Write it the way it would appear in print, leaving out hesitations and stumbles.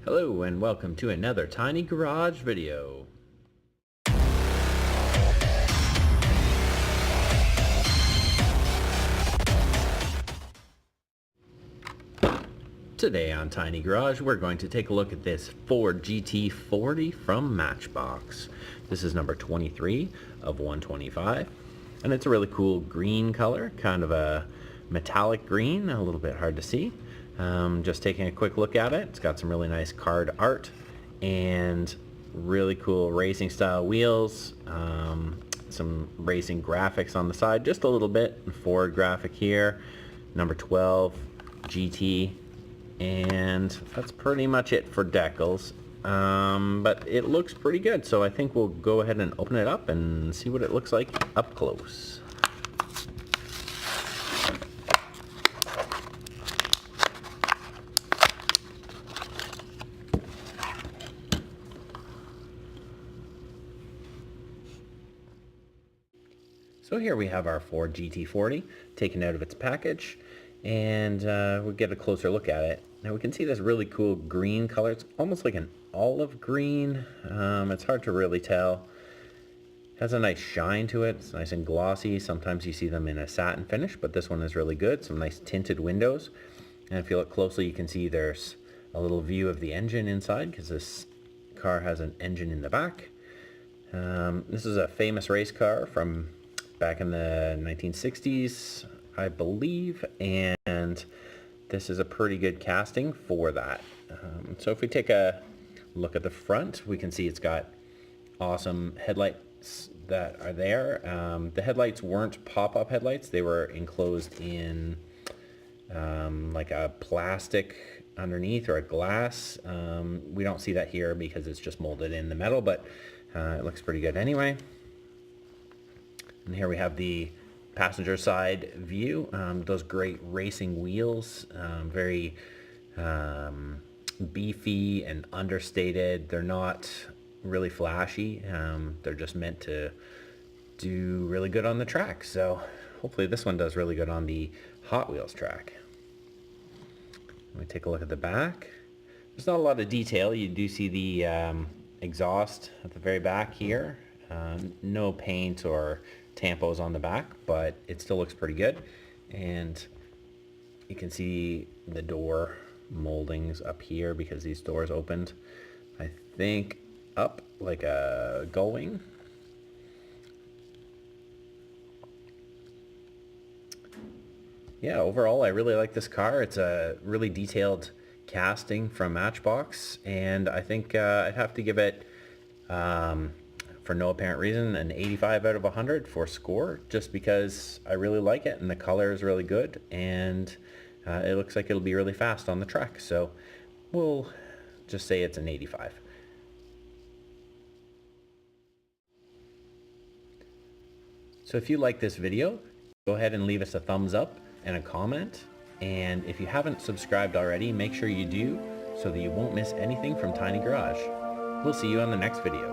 Hello and welcome to another Tiny Garage video. Today on Tiny Garage we're going to take a look at this Ford GT40 from Matchbox. This is number 23 of 125 and it's a really cool green color, kind of a metallic green, a little bit hard to see. Just taking a quick look at it. It's got some really nice card art and really cool racing style wheels, some racing graphics on the side, just a little bit. Ford graphic here, number 12 GT, and that's pretty much it for decals. But it looks pretty good, so I think we'll go ahead and open it up and see what it looks like up close. So here we have our Ford GT40 taken out of its package, and we'll get a closer look at it. Now we can see this really cool green color. It's almost like an olive green. It's hard to really tell. It has a nice shine to it. It's nice and glossy. Sometimes you see them in a satin finish, but this one is really good. Some nice tinted windows. And if you look closely, you can see there's a little view of the engine inside, because this car has an engine in the back. This is a famous race car from back in the 1960s, I believe, and this is a pretty good casting for that. So if we take a look at the front, we can see it's got awesome headlights that are there. The headlights weren't pop-up headlights. They were enclosed in like a plastic underneath or a glass. We don't see that here because it's just molded in the metal, but it looks pretty good anyway. And here we have the passenger side view. Those great racing wheels, very beefy and understated. They're not really flashy. They're just meant to do really good on the track. So hopefully this one does really good on the Hot Wheels track. Let me take a look at the back. There's not a lot of detail. You do see the exhaust at the very back here. No paint or tampos on the back, but it still looks pretty good. And you can see the door moldings up here because these doors opened, I think, up like a gull wing. Yeah, overall I really like this car. It's a really detailed casting from Matchbox, and I think I'd have to give it for no apparent reason an 85 out of 100 for score, just because I really like it and the color is really good, and it looks like it'll be really fast on the track, so we'll just say it's an 85. So if you like this video, go ahead and leave us a thumbs up and a comment, and if you haven't subscribed already, make sure you do so that you won't miss anything from Tiny Garage. We'll see you on the next video.